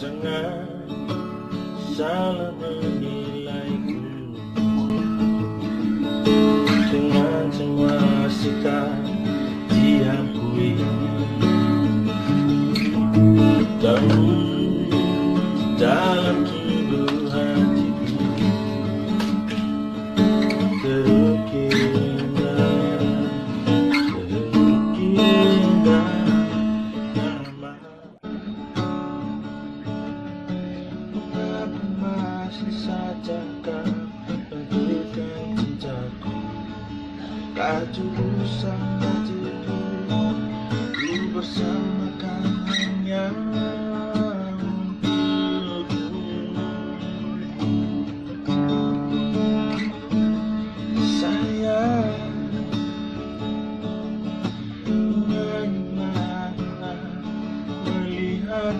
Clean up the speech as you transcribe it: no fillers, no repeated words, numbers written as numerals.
Jangan salah menilaiku dengan semua sikap diakui. Kamu dalam tubuh hatiku terukir indah nama. Mengapa masih saja kau pedulikan cintaku? Ketulusan hatiku ku bersamakan hanya melihat